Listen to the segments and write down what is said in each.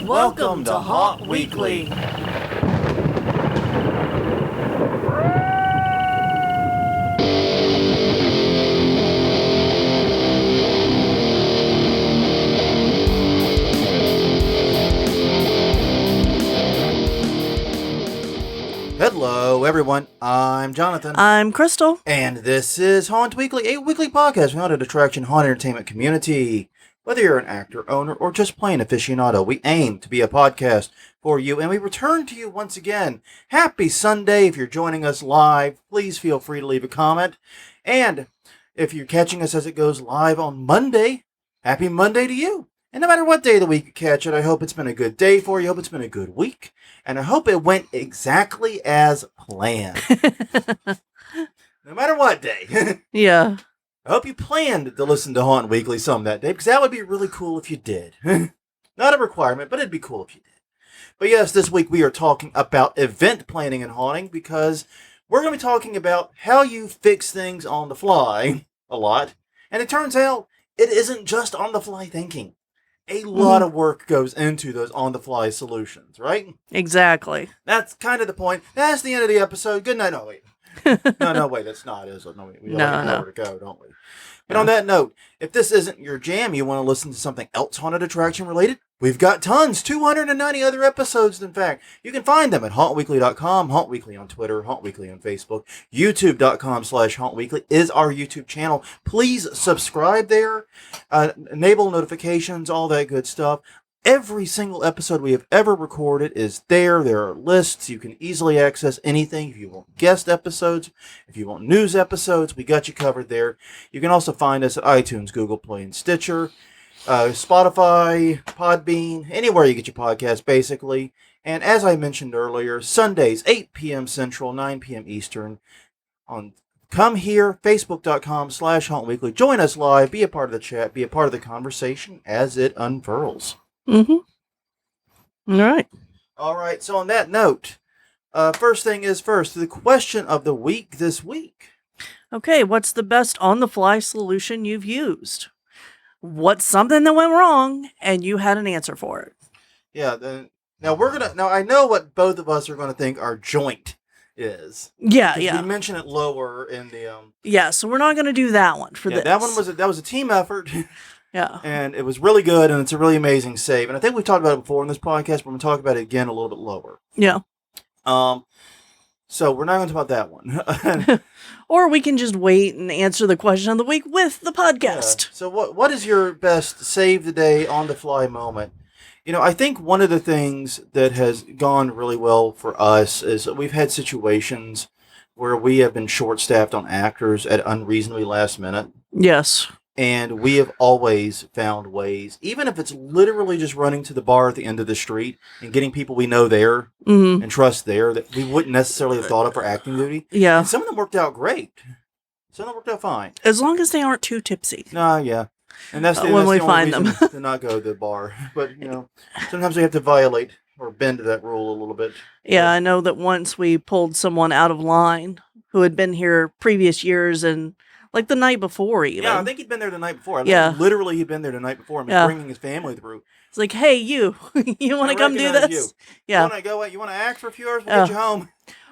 Welcome to Haunt Weekly. Hello, everyone. I'm Jonathan. I'm Crystal. And this is Haunt Weekly, a weekly podcast from the haunted attraction haunt entertainment community. Whether you're an actor, owner, or just plain aficionado, we aim to be a podcast for you, and we return to you once again. Happy Sunday. If you're joining us live, please feel free to leave a comment. And if you're catching us as it goes live on Monday, happy Monday to you. And no matter what day of the week you catch it, I hope it's been a good day for you. I hope it's been a good week. And I hope it went exactly as planned. No matter what day. Yeah. I hope you planned to listen to Haunt Weekly some that day, because that would be really cool if you did. Not a requirement, but it'd be cool if you did. But yes, this week we are talking about event planning and haunting, because we're going to be talking about how you fix things on the fly a lot. And it turns out it isn't just on the fly thinking. A lot of work goes into those on-the-fly solutions, right? Exactly. That's kind of the point. That's the end of the episode. Good night. No, wait. No, wait, that's not, is it? No, we have nowhere to go, don't we? But on that note, if this isn't your jam, you want to listen to something else haunted attraction related, we've got tons, 290 other episodes, in fact. You can find them at hauntweekly.com, Haunt Weekly on Twitter, Haunt Weekly on Facebook, youtube.com/hauntweekly is our YouTube channel. Please subscribe there, enable notifications, all that good stuff. Every single episode we have ever recorded is there. There are lists. You can easily access anything. If you want guest episodes, if you want news episodes, we got you covered there. You can also find us at iTunes, Google Play, and Stitcher, Spotify, Podbean, anywhere you get your podcast, basically. And as I mentioned earlier, Sundays, 8 p.m. Central, 9 p.m. Eastern. Come here, facebook.com/hauntweekly. Join us live. Be a part of the chat. Be a part of the conversation as it unfurls. Mm-hmm. All right. So on that note, first thing is first, the question of the week this week. Okay, what's the best on-the-fly solution you've used? What's something that went wrong and you had an answer for it? Yeah. Now I know what both of us are gonna think our joint is. Yeah. We mentioned it lower in the Yeah. So we're not gonna do that one for this. That one was a team effort. Yeah. And it was really good, and it's a really amazing save. And I think we've talked about it before in this podcast, but we're going to talk about it again a little bit lower. Yeah. So we're not going to talk about that one. Or we can just wait and answer the question of the week with the podcast. Yeah. So what is your best save the day on the fly moment? You know, I think one of the things that has gone really well for us is we've had situations where we have been short-staffed on actors at unreasonably last minute. Yes. And we have always found ways, even if it's literally just running to the bar at the end of the street and getting people we know there and trust there that we wouldn't necessarily have thought of for acting duty. Yeah. And some of them worked out great. Some of them worked out fine. As long as they aren't too tipsy. No, yeah. And that's when we the find only them. reason to not go to the bar. But, you know, sometimes we have to violate or bend to that rule a little bit. Yeah, I know that once we pulled someone out of line who had been here previous years and like the night before, even. Yeah, I think he'd been there the night before. I think literally he'd been there the night before and bringing his family through. It's like, hey, you want to come do this? You. Yeah. You want to act for a few hours? We'll get you home.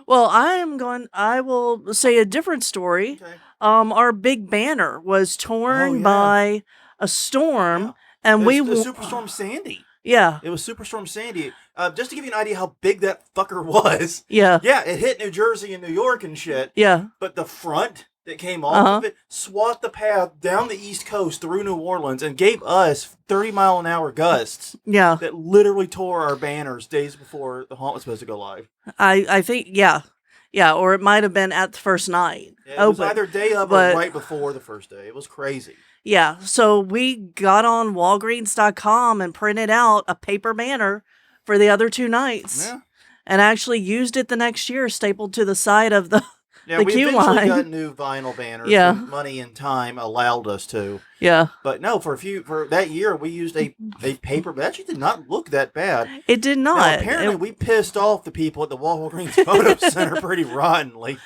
Well, I will say a different story. Okay. Our big banner was torn by a storm, and the Superstorm Sandy. Yeah. It was Superstorm Sandy. Just to give you an idea how big that fucker was. Yeah. Yeah, it hit New Jersey and New York and shit. Yeah. But the front that came off of it swapped the path down the East Coast through New Orleans and gave us 30-mile-an-hour gusts. Yeah. That literally tore our banners days before the haunt was supposed to go live. I think, yeah. Yeah, or it might have been at the first night. Yeah, it was either day of or right before the first day. It was crazy. Yeah, so we got on Walgreens.com and printed out a paper banner for the other two nights. Yeah. And actually used it the next year, stapled to the side of the we queue eventually line. got new vinyl banners. Yeah. When money and time allowed us to. Yeah. But no, for that year we used a paper. That actually did not look that bad. It did not. Now, apparently we pissed off the people at the Walgreens Photo Center pretty rottenly.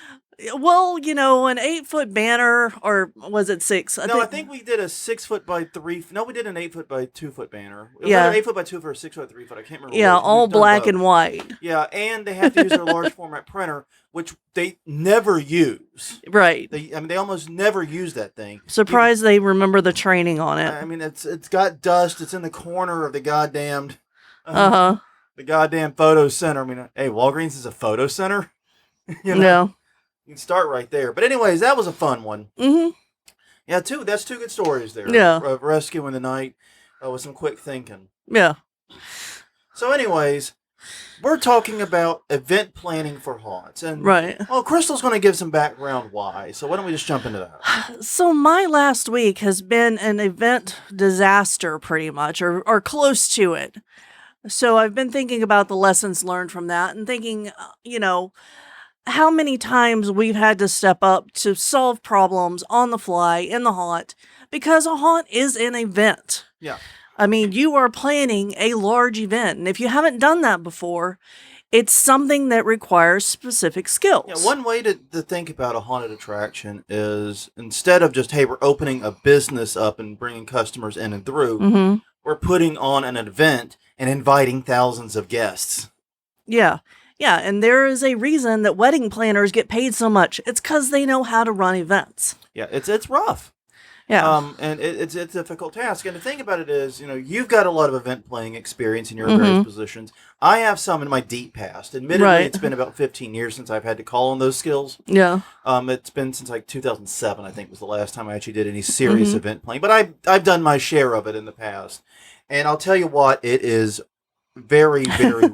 Well, an 8-foot banner, or was it 6? I think we did a 6 foot by 3. No, we did an 8 foot by 2 foot banner. It was Yeah. either 8 foot by 2 foot or 6 foot by 3 foot. I can't remember. Yeah, which. all We've done black both. and white. Yeah, and they have to use their large format printer, which they never use. Right. They almost never use that thing. Surprised they remember the training on it. I mean, it's got dust. It's in the corner of the goddamn the goddamn photo center. I mean, hey, Walgreens is a photo center. Yeah. You can start right there. But anyways, that was a fun one. Mm-hmm. Yeah, that's 2 good stories there. Yeah. Of rescuing the night with some quick thinking. Yeah. So anyways, we're talking about event planning for haunts. And, right. Well, Crystal's going to give some background why. So why don't we just jump into that? So my last week has been an event disaster pretty much, or close to it. So I've been thinking about the lessons learned from that and thinking, how many times we've had to step up to solve problems on the fly in the haunt, because a haunt is an event. Yeah. I mean, you are planning a large event, and if you haven't done that before, it's something that requires specific skills. Yeah, one way to think about a haunted attraction is, instead of just, hey, we're opening a business up and bringing customers in and through, we're putting on an event and inviting thousands of guests. Yeah. Yeah, and there is a reason that wedding planners get paid so much. It's because they know how to run events. Yeah, it's rough. Yeah. And it's a difficult task. And the thing about it is, you've got a lot of event planning experience in your various positions. I have some in my deep past. Admittedly, It's been about 15 years since I've had to call on those skills. Yeah. It's been since like 2007, I think, was the last time I actually did any serious event planning. But I've done my share of it in the past. And I'll tell you what, it is very, very...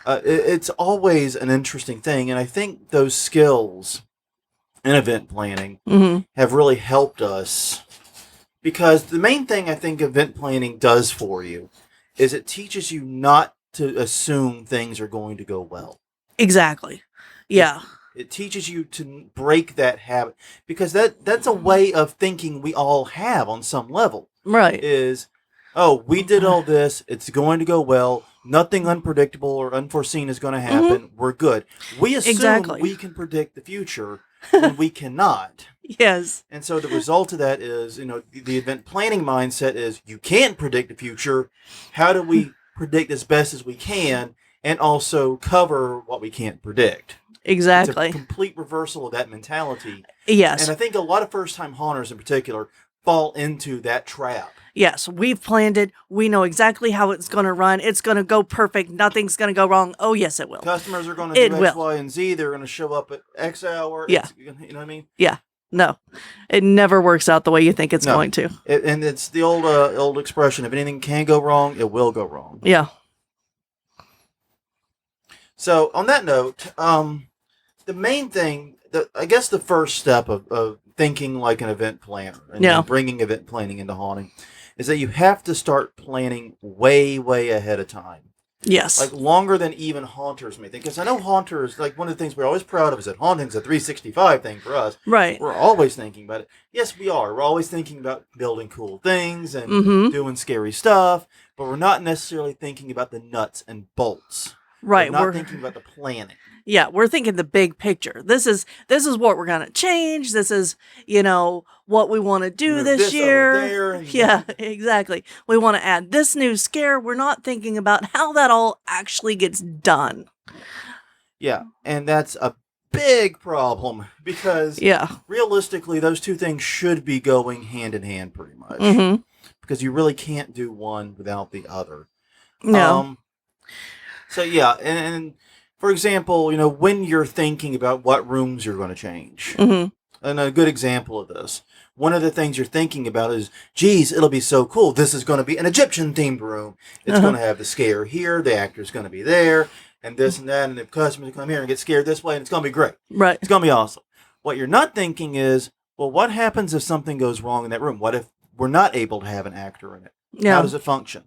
it's always an interesting thing, and I think those skills in event planning have really helped us, because the main thing I think event planning does for you is it teaches you not to assume things are going to go well. Exactly. Yeah. It teaches you to break that habit, because that's a way of thinking we all have on some level. Right. Is, oh, we did all this, it's going to go well. Nothing unpredictable or unforeseen is going to happen. We're good. We assume we can predict the future when we cannot. Yes. And so the result of that is, the event planning mindset is, you can't predict the future. How do we predict as best as we can and also cover what we can't predict? Exactly. It's a complete reversal of that mentality. Yes. And I think a lot of first-time haunters in particular fall into that trap. Yes, we've planned it. We know exactly how it's going to run. It's going to go perfect. Nothing's going to go wrong. Oh, yes, it will. Customers are going to do X, Y, and Z. They're going to show up at X hour. Yeah. You know what I mean? Yeah. No, it never works out the way you think it's going to. And it's the old expression, if anything can go wrong, it will go wrong. Yeah. So, on that note, the main thing, I guess the first step of thinking like an event planner and bringing event planning into haunting is that you have to start planning way, way ahead of time. Yes. Like longer than even haunters may think. Because I know haunters, like one of the things we're always proud of is that haunting's a 365 thing for us. Right. We're always thinking about it. Yes, we are. We're always thinking about building cool things and doing scary stuff, but we're not necessarily thinking about the nuts and bolts. Right. We're not thinking about the planning. Yeah, we're thinking the big picture. This is what we're going to change. This is, what we want to do this year. Yeah, exactly. We want to add this new scare. We're not thinking about how that all actually gets done. Yeah, and that's a big problem, because realistically, those two things should be going hand in hand pretty much. Because you really can't do one without the other. No. So yeah, and for example, when you're thinking about what rooms you're going to change, and a good example of this, one of the things you're thinking about is, geez, it'll be so cool. This is going to be an Egyptian-themed room. It's going to have the scare here, the actor's going to be there, and this and that, and the customers come here and get scared this way, and it's going to be great. Right. It's going to be awesome. What you're not thinking is, well, what happens if something goes wrong in that room? What if we're not able to have an actor in it? Yeah. How does it function?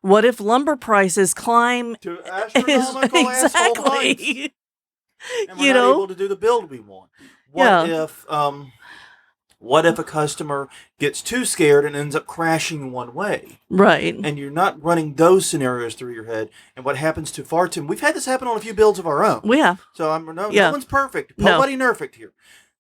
What if lumber prices climb to astronomical asshole heights, and we're not able to do the build we want? What if What if a customer gets too scared and ends up crashing one way? Right. And you're not running those scenarios through your head. And what happens to far too... We've had this happen on a few builds of our own. We have. So no one's perfect. Nobody perfect here.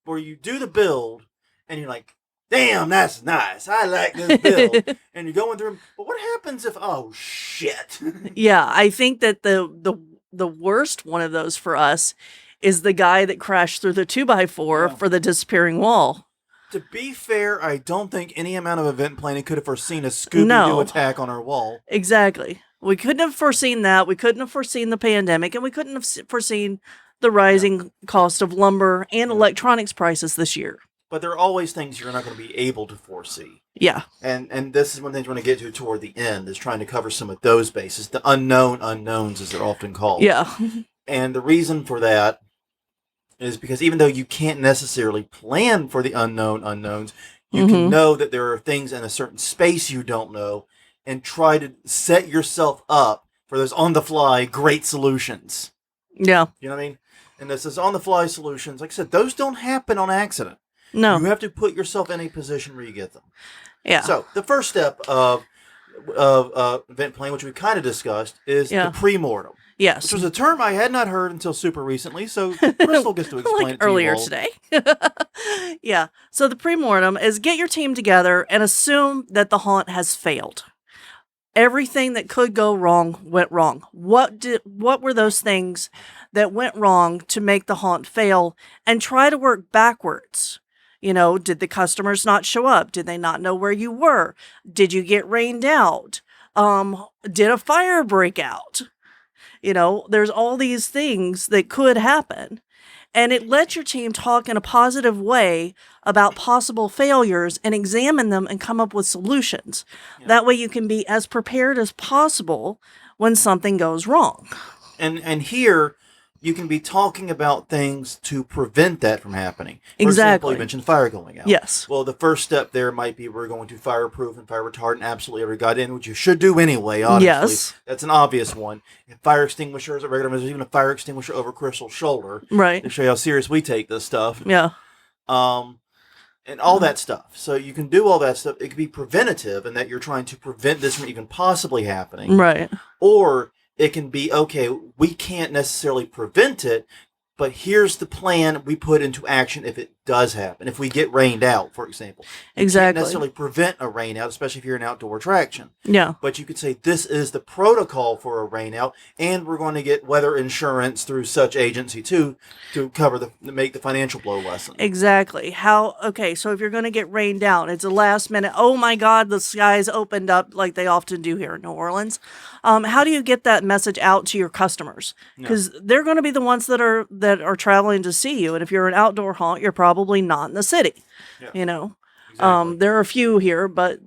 Where you do the build and you're like, damn, that's nice. I like this build. And you're going through them. But what happens if, oh, shit? Yeah, I think that the worst one of those for us is the guy that crashed through the 2x4 for the disappearing wall. To be fair, I don't think any amount of event planning could have foreseen a Scooby-Doo attack on our wall. Exactly. We couldn't have foreseen that. We couldn't have foreseen the pandemic, and we couldn't have foreseen the rising cost of lumber and electronics prices this year. But there are always things you're not going to be able to foresee. Yeah. And this is one thing we're going to get to toward the end, is trying to cover some of those bases, the unknown unknowns, as they're often called. Yeah. And the reason for that is because even though you can't necessarily plan for the unknown unknowns, you can know that there are things in a certain space you don't know and try to set yourself up for those on-the-fly great solutions. Yeah. You know what I mean? And this is on-the-fly solutions. Like I said, those don't happen on accident. No. You have to put yourself in a position where you get them. Yeah. So the first step of event planning, which we kind of discussed, is the pre-mortem. Yes. Which was a term I had not heard until super recently, so Crystal gets to explain it to earlier you all. today. Yeah. So the pre-mortem is get your team together and assume that the haunt has failed. Everything that could go wrong went wrong. What were those things that went wrong to make the haunt fail, and try to work backwards? You know, did the customers not show up? Did they not know where you were? Did you get rained out? Did a fire break out? You know, there's all these things that could happen. And it lets your team talk in a positive way about possible failures and examine them and come up with solutions. Yeah. That way you can be as prepared as possible when something goes wrong. And here, you can be talking about things to prevent that from happening. For exactly. example, you mentioned fire going out. Yes. Well, the first step there might be we're going to fireproof and fire retardant absolutely every goddamn, which you should do anyway, honestly. Yes. That's an obvious one. Fire extinguishers, a regular, there's even a fire extinguisher over Crystal's shoulder. Right. To show you how serious we take this stuff. Yeah. And all that stuff. So you can do all that stuff. It could be preventative in that you're trying to prevent this from even possibly happening. Right. Or it can be, okay, we can't necessarily prevent it, but here's the plan we put into action if it does happen. If we get rained out, for example. Exactly. You can't necessarily prevent a rain out, especially if you're an outdoor attraction. Yeah. But you could say this is the protocol for a rain out, and we're going to get weather insurance through such agency too to cover to make the financial blow lessen. Exactly. Okay, so if you're going to get rained out, it's a last minute, oh my God, the skies opened up like they often do here in New Orleans. How do you get that message out to your customers? Because they're going to be the ones that are traveling to see you. And if you're an outdoor haunt, you're probably not in the city. Yeah. You know, exactly. There are a few here, but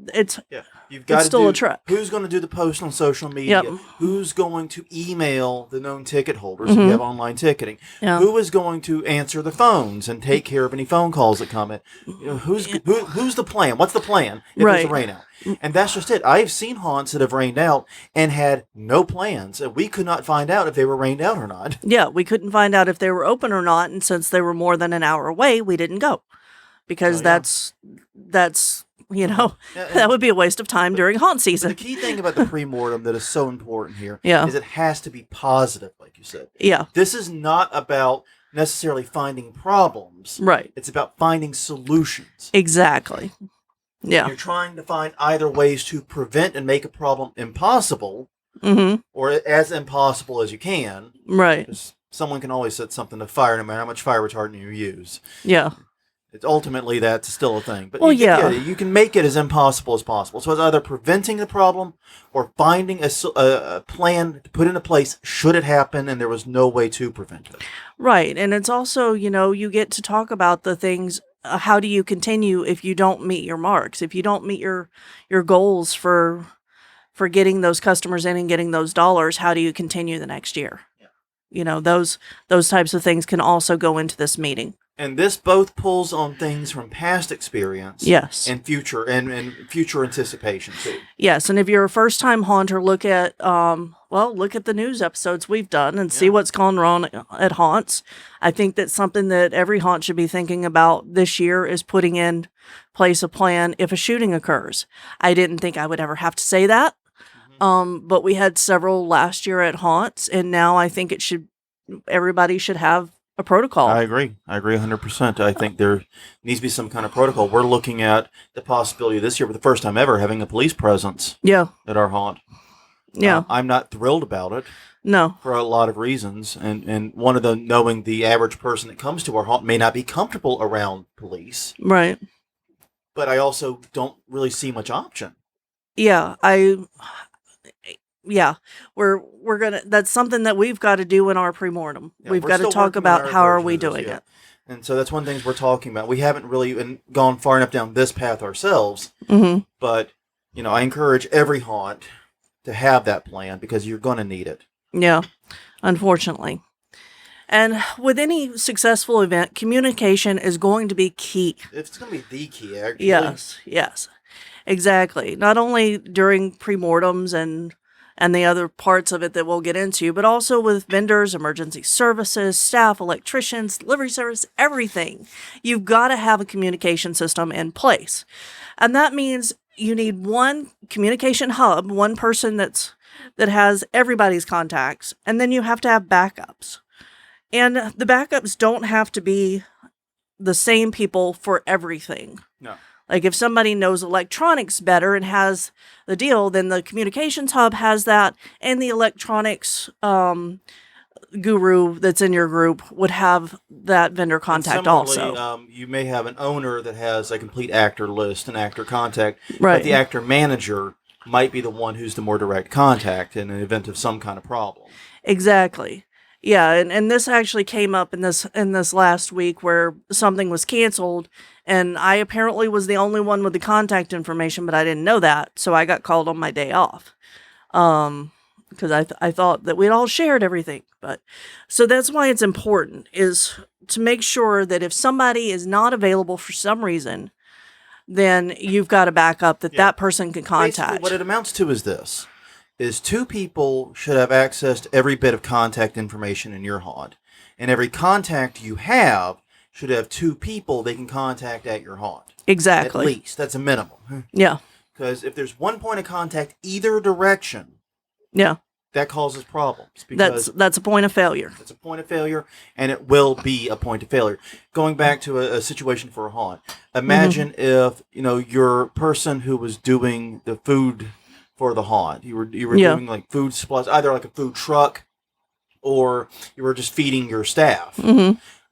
you've got it's still a trek. Who's going to do the post on social media? Yep. Who's going to email the known ticket holders if you have online ticketing? Yeah. Who is going to answer the phones and take care of any phone calls that come in? You know, who's the plan? What's the plan if there's a rain out? And that's just it. I've seen haunts that have rained out and had no plans. And we could not find out if they were rained out or not. Yeah, we couldn't find out if they were open or not. And since they were more than an hour away, we didn't go. Because that's you know, that would be a waste of time during haunt season. The key thing about the pre-mortem that is so important here is it has to be positive, like you said. Yeah. This is not about necessarily finding problems. Right. It's about finding solutions. Exactly. Yeah. You're trying to find either ways to prevent and make a problem impossible, or as impossible as you can. Right. Because someone can always set something to fire no matter how much fire retardant you use. Yeah. It's ultimately that's still a thing. But you can make it as impossible as possible. So it's either preventing the problem or finding a plan to put into place should it happen and there was no way to prevent it. Right. And it's also, you know, you get to talk about the things. How do you continue if you don't meet your marks? If you don't meet your goals for getting those customers in and getting those dollars, how do you continue the next year? Yeah. You know, those types of things can also go into this meeting. And this both pulls on things from past experience, Yes, and future anticipation too. yes. And if you're a first-time haunter, look at look at the news episodes we've done and see what's gone wrong at haunts. I think that's something that every haunt should be thinking about this year is putting in place a plan if a shooting occurs. I didn't think I would ever have to say that, but we had several last year at haunts, and now I think everybody should have a protocol. I agree 100%. I think there needs to be some kind of protocol. We're looking at the possibility this year, for the first time ever, having a police presence at our haunt. Yeah. I'm not thrilled about it. No. For a lot of reasons. And one of them, knowing the average person that comes to our haunt may not be comfortable around police. Right. But I also don't really see much option. Yeah. We're gonna. That's something that we've got to do in our pre-mortem. We've got to talk about how are we doing it. And so that's one of the things we're talking about. We haven't really gone far enough down this path ourselves. But, I encourage every haunt to have that plan because you're going to need it. Yeah, unfortunately. And with any successful event, communication is going to be key. It's going to be the key, actually. Yes, exactly. Not only during pre-mortems and the other parts of it that we'll get into, but also with vendors, emergency services, staff, electricians, delivery service, everything. You've got to have a communication system in place. And that means you need one communication hub, one person that has everybody's contacts, and then you have to have backups. And the backups don't have to be the same people for everything. No. Like if somebody knows electronics better and has the deal, then the communications hub has that, and the electronics guru that's in your group would have that vendor contact also. You may have an owner that has a complete actor list and actor contact, right. But the actor manager might be the one who's the more direct contact in an event of some kind of problem. Exactly. Yeah, and this actually came up in this last week where something was canceled, and I apparently was the only one with the contact information, but I didn't know that, so I got called on my day off, because I thought that we'd all shared everything. But so that's why it's important is to make sure that if somebody is not available for some reason, then you've got a backup that person can contact. Basically, what it amounts to is this. Is two people should have access to every bit of contact information in your haunt. And every contact you have should have two people they can contact at your haunt. Exactly. At least. That's a minimum. Yeah. Because if there's one point of contact either direction, that causes problems. Because that's a point of failure. It's a point of failure, and it will be a point of failure. Going back to a situation for a haunt, imagine if your person who was doing the food for the haunt. You were doing like food supplies, either like a food truck or you were just feeding your staff.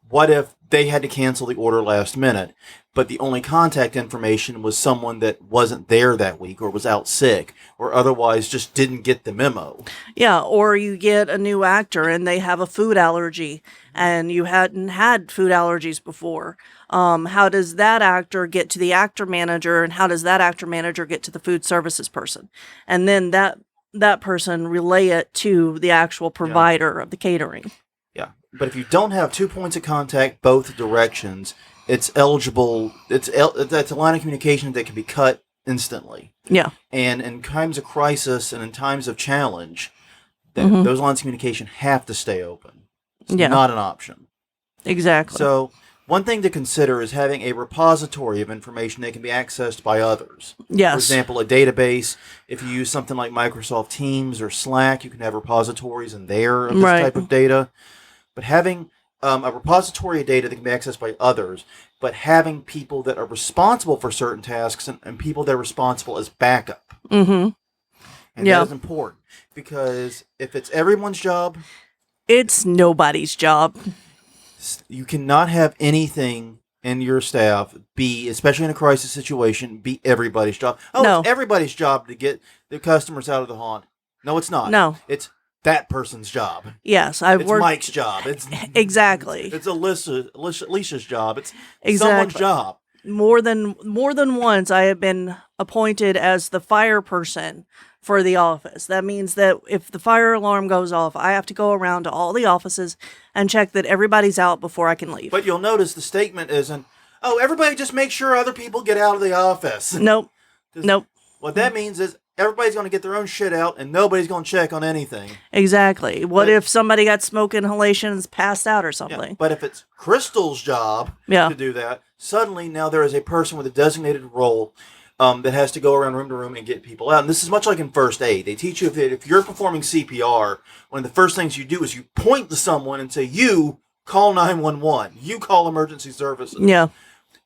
What if they had to cancel the order last minute, but the only contact information was someone that wasn't there that week or was out sick or otherwise just didn't get the memo? Yeah, or you get a new actor and they have a food allergy and you hadn't had food allergies before. How does that actor get to the actor manager, and how does that actor manager get to the food services person? And then that person relay it to the actual provider of the catering. Yeah. But if you don't have 2 points of contact both directions, it's eligible. That's a line of communication that can be cut instantly. Yeah. And in times of crisis and in times of challenge, those lines of communication have to stay open. It's not an option. Exactly. So one thing to consider is having a repository of information that can be accessed by others. Yes. For example, a database. If you use something like Microsoft Teams or Slack, you can have repositories in there of this type of data. But having a repository of data that can be accessed by others, but having people that are responsible for certain tasks and people that are responsible as backup. And that is important, because if it's everyone's job, it's nobody's job. You cannot have anything in your staff be, especially in a crisis situation, be everybody's job. It's everybody's job to get the customers out of the haunt. No, it's not. No. It's that person's job. Yes, it's Mike's job. It's exactly. It's Alicia's job. It's someone's job. More than once, I have been appointed as the fire person for the office. That means that if the fire alarm goes off, I have to go around to all the offices and check that everybody's out before I can leave. But you'll notice the statement isn't, oh, everybody just make sure other people get out of the office. Nope. Nope. What that means is everybody's going to get their own shit out and nobody's going to check on anything. Exactly. What if somebody got smoke inhalation and passed out or something? Yeah, but if it's Crystal's job to do that, suddenly now there is a person with a designated role that has to go around room to room and get people out. And this is much like in first aid. They teach you that if you're performing CPR, one of the first things you do is you point to someone and say, you call 911. You call emergency services. Yeah.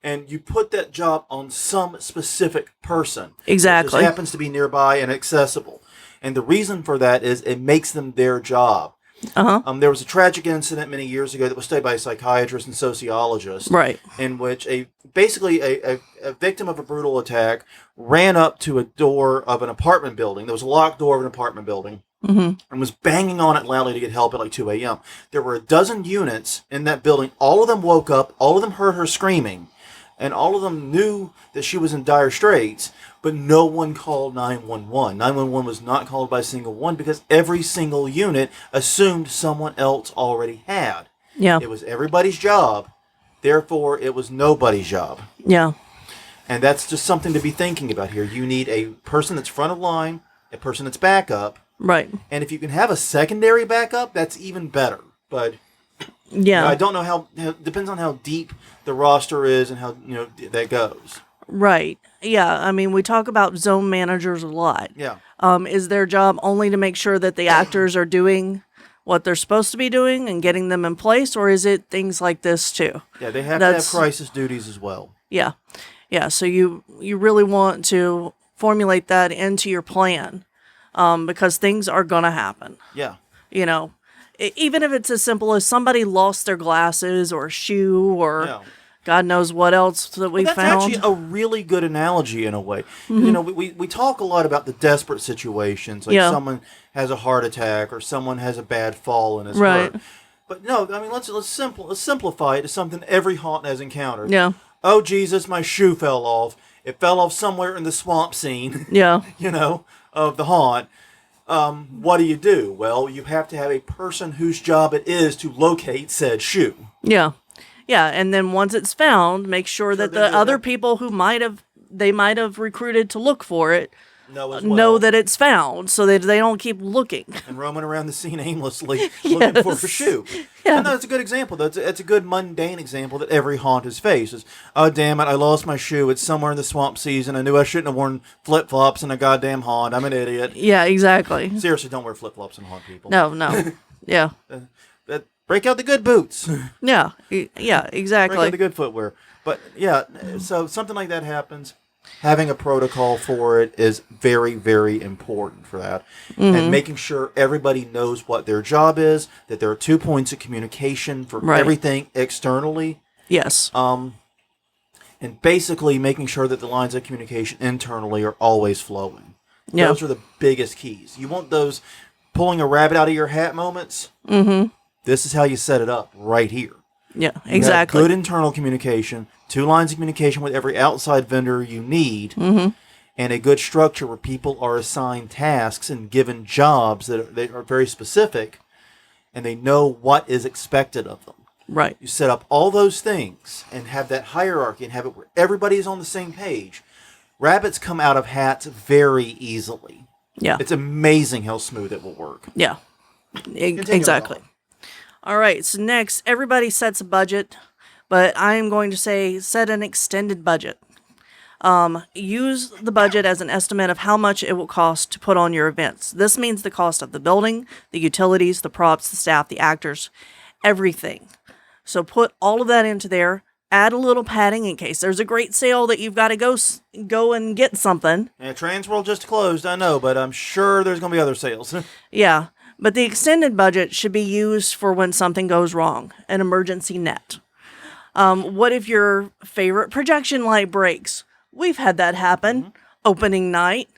And you put that job on some specific person. Exactly. That just happens to be nearby and accessible. And the reason for that is it makes them their job. There was a tragic incident many years ago that was studied by a psychiatrist and sociologist. Right. In which basically a victim of a brutal attack ran up to a door of an apartment building. There was a locked door of an apartment building. And was banging on it loudly to get help at like 2 a.m. There were a dozen units in that building. All of them woke up. All of them heard her screaming. And all of them knew that she was in dire straits, but no one called 911. 911 was not called by a single one because every single unit assumed someone else already had. Yeah. It was everybody's job. Therefore, it was nobody's job. Yeah. And that's just something to be thinking about here. You need a person that's front of line, a person that's backup. Right. And if you can have a secondary backup, that's even better. But yeah, I don't know how depends on how deep the roster is and how that goes. Right. Yeah. I mean, we talk about zone managers a lot. Yeah. Is their job only to make sure that the actors are doing what they're supposed to be doing and getting them in place, or is it things like this too? Yeah, they have to have crisis duties as well. Yeah. Yeah. So you really want to formulate that into your plan, because things are gonna happen. Yeah. Even if it's as simple as somebody lost their glasses or a shoe or God knows what else that we found. That's actually a really good analogy in a way. We talk a lot about the desperate situations, like someone has a heart attack or someone has a bad fall and is hurt. But no, I mean let's simplify it to something every haunt has encountered. Yeah. Oh Jesus, my shoe fell off. It fell off somewhere in the swamp scene. Yeah. Of the haunt. What do? Well, you have to have a person whose job it is to locate said shoe. Yeah. Yeah, and then once it's found, make sure that the other people who might have recruited to look for it know that it's found, so that they don't keep looking and roaming around the scene aimlessly looking for a shoe. Yeah, no, that's a good example. That's a good mundane example that every haunt has faced. Is, oh damn it, I lost my shoe. It's somewhere in the swamp season. I knew I shouldn't have worn flip flops in a goddamn haunt. I'm an idiot. Yeah, exactly. Seriously, don't wear flip flops in haunt, people. No. Yeah. Break out the good boots. Yeah, exactly. Break out the good footwear. But yeah, so something like that happens. Having a protocol for it is very, very important for that. And making sure everybody knows what their job is, that there are 2 points of communication for everything externally. Yes. And basically making sure that the lines of communication internally are always flowing. Yeah. Those are the biggest keys. You want those pulling a rabbit out of your hat moments? Mm-hmm. This is how you set it up right here. Yeah, exactly. Good internal communication, 2 lines of communication with every outside vendor you need, and a good structure where people are assigned tasks and given jobs that are very specific, and they know what is expected of them. Right. You set up all those things and have that hierarchy and have it where everybody is on the same page. Rabbits come out of hats very easily. Yeah. It's amazing how smooth it will work. Yeah. Exactly. All right, so next, everybody sets a budget, but I am going to say set an extended budget. Use the budget as an estimate of how much it will cost to put on your events. This means the cost of the building, the utilities, the props, the staff, the actors, everything. So put all of that into there. Add a little padding in case there's a great sale that you've got to go and get something. Yeah, Transworld just closed, I know, but I'm sure there's going to be other sales. Yeah. But the extended budget should be used for when something goes wrong, an emergency net. What if your favorite projection light breaks? We've had that happen. Opening night.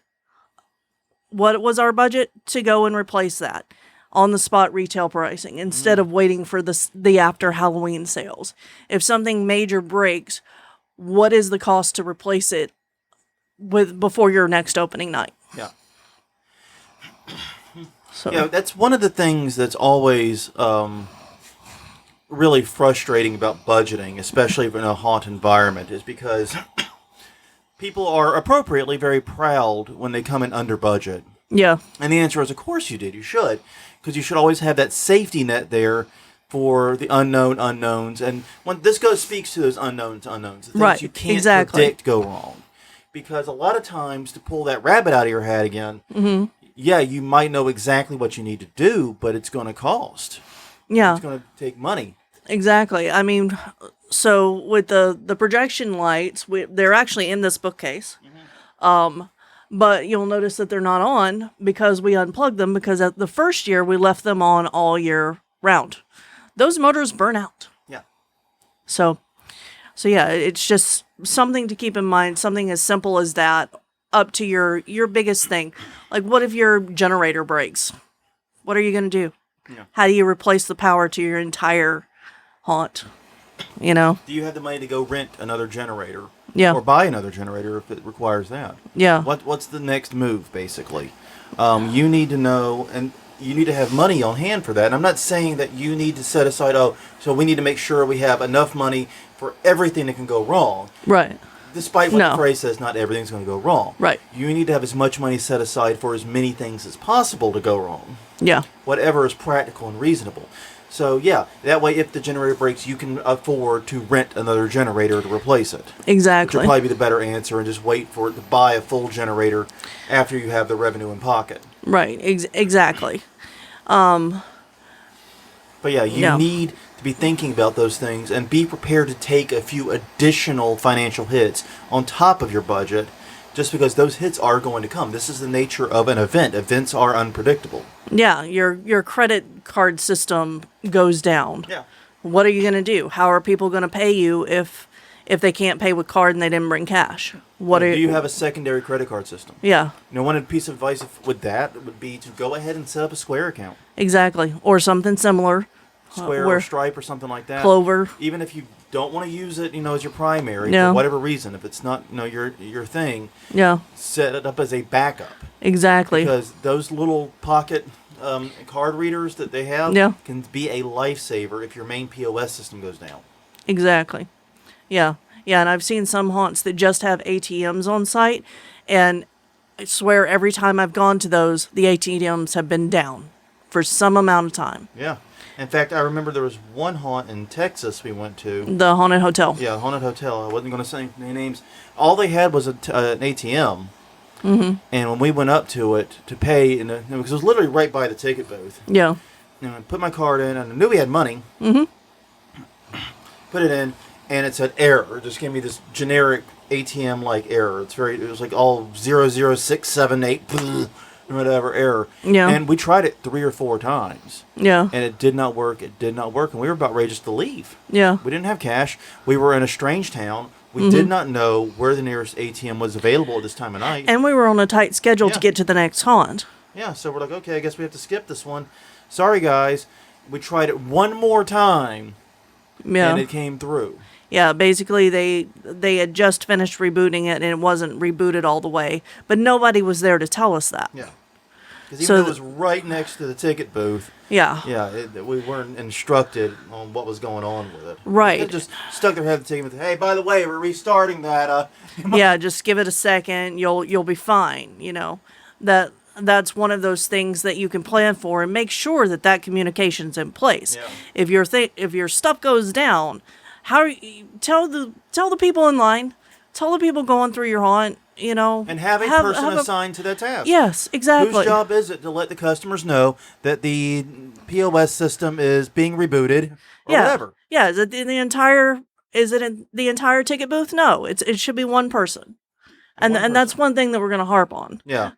What was our budget? To go and replace that on the spot retail pricing instead of waiting for the after Halloween sales. If something major breaks, what is the cost to replace it before your next opening night? Yeah. So Yeah, that's one of the things that's always really frustrating about budgeting, especially in a haunt environment, is because people are appropriately very proud when they come in under budget. yeah, And the answer is, of course you did. You should, because you should always have that safety net there for the unknown unknowns. And when this speaks to those unknowns, the things right, you can't exactly. predict go wrong. Because a lot of times, to pull that rabbit out of your hat again, Mm-hmm. yeah, you might know exactly what you need to do, but it's going to cost. Yeah, It's going to take money. exactly. I mean, so with the projection lights, they're actually in this bookcase. But you'll notice that they're not on because we unplugged them because at the first year we left them on all year round. Those motors burn out. Yeah. So yeah, it's just something to keep in mind, something as simple as that up to your biggest thing. Like what if your generator breaks? What are you going to do? Yeah. How do you replace the power to your entire haunt? You know? Do you have the money to go rent another generator? Yeah. Or buy another generator if it requires that? Yeah. What's the next move, basically? You need to know, and you need to have money on hand for that. And I'm not saying that you need to set aside, so we need to make sure we have enough money for everything that can go wrong. Right. Despite what No. the phrase says, not everything's going to go wrong. Right. You need to have as much money set aside for as many things as possible to go wrong. Yeah. Whatever is practical and reasonable. So, yeah, that way if the generator breaks, you can afford to rent another generator to replace it. Which Exactly. would probably be the better answer, and just wait for it to buy a full generator after you have the revenue in pocket. Right. Exactly. But yeah, you No. need to be thinking about those things and be prepared to take a few additional financial hits on top of your budget, just because those hits are going to come. This is the nature of an event. Events are unpredictable. Yeah, your credit card system goes down. Yeah. What are you going to do? How are people going to pay you if they can't pay with card and they didn't bring cash? What Do are you have a secondary credit card system? Yeah, You know, one piece of advice with that would be to go ahead and set up a Square account. exactly. Or something similar. Square where or Stripe or something like that. Clover. Even if you don't want to use it, as your primary Yeah. for whatever reason, if it's not, your thing, Yeah, set it up as a backup. exactly. Because those little pocket card readers that they have Yeah. can be a lifesaver if your main POS system goes down. Exactly. Yeah. Yeah, and I've seen some haunts that just have ATMs on site, and I swear every time I've gone to those, the ATMs have been down for some amount of time. Yeah. In fact, I remember there was one haunt in Texas we went to. The haunted hotel. Yeah, haunted hotel. I wasn't going to say any names. All they had was an ATM. Mm-hmm. And when we went up to it to pay, because it was literally right by the ticket booth, Yeah. I put my card in, and I knew we had money. Mm-hmm. Put it in, and it said error. It just gave me this generic ATM-like error. It was like all 00678 or whatever error. Yeah. And we tried it 3 or 4 times. Yeah. And it did not work. It did not work. And we were about ready just to leave. Yeah. We didn't have cash. We were in a strange town. We did not know where the nearest ATM was available at this time of night. And we were on a tight schedule to Yeah. get to the next haunt. Yeah, so we're like, okay, I guess we have to skip this one. Sorry, guys. We tried it one more time, Yeah. and it came through. Yeah, basically they had just finished rebooting it and it wasn't rebooted all the way, but nobody was there to tell us that. Yeah. Because So even though it was right next to the ticket booth, Yeah. we weren't instructed on what was going on with it. Right. They just stuck their head at the ticket booth. Hey, by the way, we're restarting that. Yeah, just give it a second, you'll be fine, That's one of those things that you can plan for and make sure that communication's in place. Yeah. If your stuff goes down, tell the people in line, tell the people going through your haunt, And have a person assigned to that task. Yes, exactly. Whose job is it to let the customers know that the POS system is being rebooted or whatever? Yeah, is it in the entire ticket booth? No, it should be one person. And that's one thing that we're going to harp on. Yeah.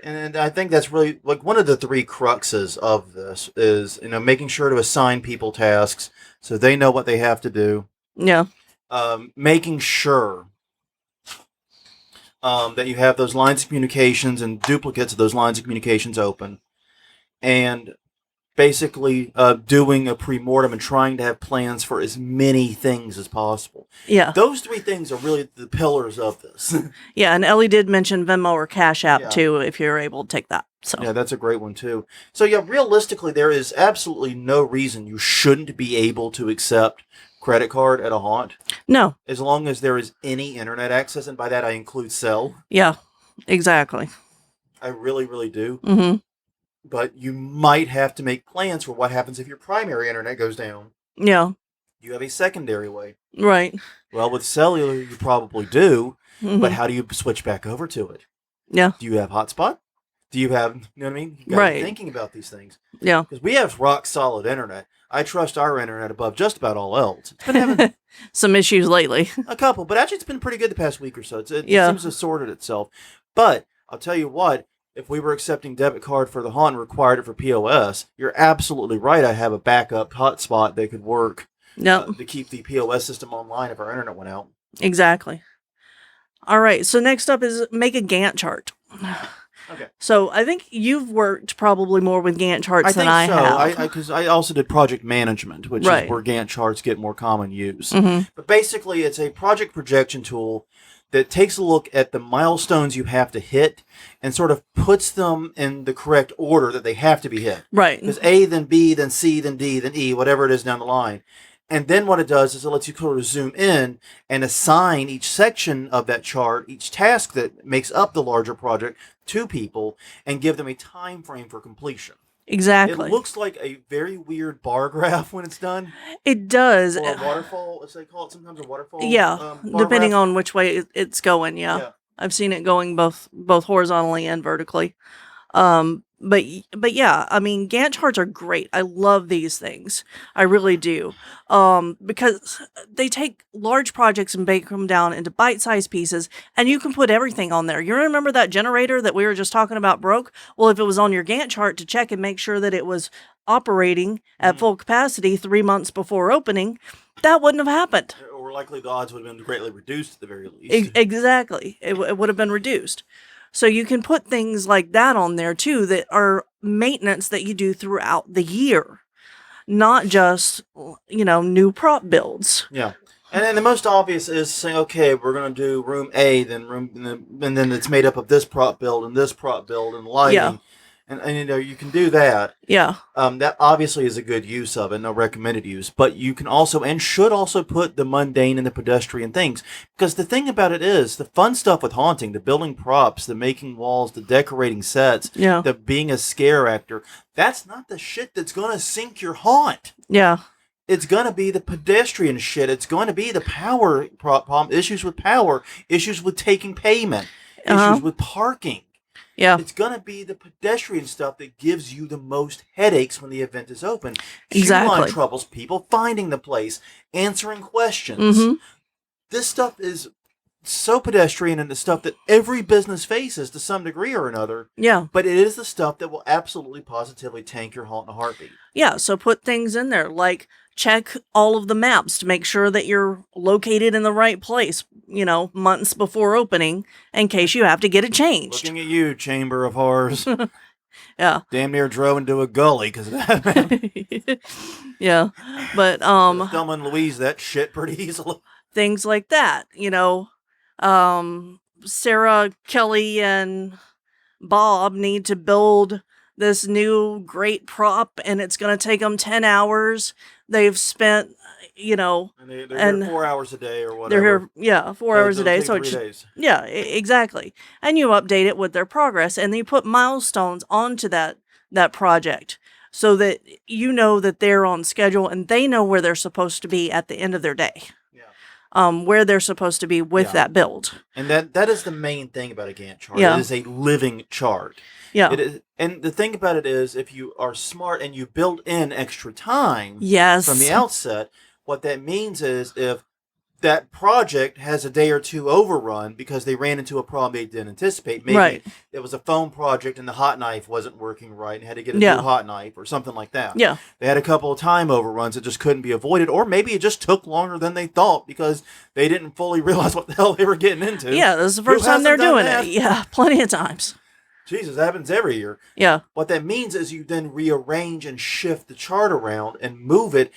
And I think that's really like one of the 3 cruxes of this is, making sure to assign people tasks so they know what they have to do. Yeah. Making sure that you have those lines of communications and duplicates of those lines of communications open. And basically doing a pre-mortem and trying to have plans for as many things as possible. Yeah. Those three things are really the pillars of this. Yeah, and Ellie did mention Venmo or Cash App Yeah. too, if you're able to take that. So Yeah, that's a great one too. So yeah, realistically, there is absolutely no reason you shouldn't be able to accept credit card at a haunt, no. as long as there is any internet access, and by that I include cell. Yeah, exactly. I really, really do. Mm-hmm. But you might have to make plans for what happens if your primary internet goes down. Yeah. You have a secondary way. Right. Well, with cellular, you probably do, Mm-hmm. but how do you switch back over to it? Yeah. Do you have hotspot? Do you have, you know what I mean? You Right. be thinking about these things. Yeah. Because we have rock solid internet. I trust our internet above just about all else. It's been having some issues lately. a couple, but actually it's been pretty good the past week or so. It Yeah. seems to have sorted itself. But I'll tell you what, if we were accepting debit card for the haunt and required it for POS, you're absolutely right. I have a backup hotspot that could work Yep. to keep the POS system online if our internet went out. Exactly. All right. So next up is make a Gantt chart. Okay. So I think you've worked probably more with Gantt charts than I so. have. Because I also did project management, which Right. is where Gantt charts get more common use. Mm-hmm. But basically, it's a project projection tool that takes a look at the milestones you have to hit and sort of puts them in the correct order that they have to be hit. Right. There's A, then B, then C, then D, then E, whatever it is down the line. And then what it does is it lets you sort of zoom in and assign each section of that chart, each task that makes up the larger project, to people and give them a time frame for completion. Exactly. It looks like a very weird bar graph when it's done. It does. Or a waterfall, as they call it sometimes, a waterfall. Yeah, bar depending graph. on which way it's going. Yeah. I've seen it going both horizontally and vertically. But yeah, I mean, Gantt charts are great. I love these things. I really do. Because they take large projects and break them down into bite-sized pieces, and you can put everything on there. You remember that generator that we were just talking about broke? Well, if it was on your Gantt chart to check and make sure that it was operating at full capacity 3 months before opening, that wouldn't have happened. Or likely the odds would have been greatly reduced at the very least. Exactly. It would have been reduced. So you can put things like that on there too that are maintenance that you do throughout the year, not just, new prop builds. Yeah. And then the most obvious is saying, okay, we're going to do room A, and then it's made up of this prop build and this prop build and lighting. Yeah. And you can do that. Yeah. That obviously is a good use of it, no recommended use. But you can also and should also put the mundane and the pedestrian things. Because the thing about it is, the fun stuff with haunting, the building props, the making walls, the decorating sets, the being a scare actor, that's not the shit that's going to sink your haunt. Yeah. It's going to be the pedestrian shit. It's going to be the power problem, issues with power, issues with taking payment, issues with parking. Yeah. It's going to be the pedestrian stuff that gives you the most headaches when the event is open. Exactly. Queue line troubles, people finding the place, answering questions. Mm-hmm. This stuff is so pedestrian and the stuff that every business faces to some degree or another. Yeah. But it is the stuff that will absolutely positively tank your haunt in a heartbeat. Yeah. So put things in there like check all of the maps to make sure that you're located in the right place, months before opening in case you have to get it changed. Looking at you, Chamber of Horrors. Yeah. Damn near drove into a gully because of that. Yeah. But Thelma and Louise that shit pretty easily. Things like that, Sarah, Kelly, and Bob need to build this new great prop, and it's going to take them 10 hours. They've spent, And they're here 4 hours a day or whatever. They're here, 4 hours a day. So 3 days. Yeah, exactly. And you update it with their progress, and you put milestones onto that project so that you know that they're on schedule and they know where they're supposed to be at the end of their day. Where they're supposed to be with that build. And that is the main thing about a Gantt chart. Yeah. It is a living chart. Yeah. It is, and the thing about it is, if you are smart and you build in extra time Yes. from the outset, what that means is if that project has a day or two overrun because they ran into a problem they didn't anticipate. Maybe it was a foam project and the hot knife wasn't working right and had to get a new hot knife or something like that. Yeah. They had a couple of time overruns that just couldn't be avoided, or maybe it just took longer than they thought because they didn't fully realize what the hell they were getting into. Yeah, this is the first time they're doing it. Yeah, plenty of times. Jesus, that happens every year. Yeah. What that means is you then rearrange and shift the chart around and move it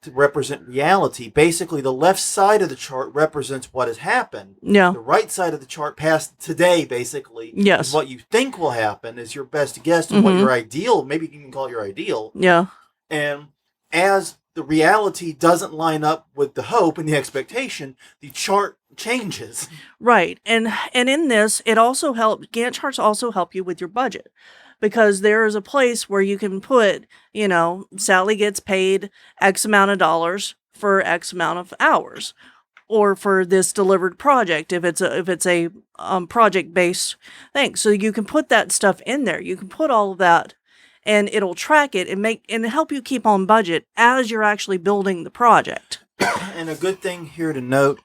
to represent reality. Basically, the left side of the chart represents what has happened. Yeah. The right side of the chart, past today, basically, Yes. is what you think will happen, is your best guess and what your ideal, maybe you can call it your ideal. Yeah. And as the reality doesn't line up with the hope and the expectation, the chart changes. Right. And in this, it also helps, Gantt charts also help you with your budget, because there is a place where you can put, Sally gets paid X amount of dollars for X amount of hours, or for this delivered project if it's a project based thing. So you can put that stuff in there. You can put all of that, and it'll track it and help you keep on budget as you're actually building the project. And a good thing here to note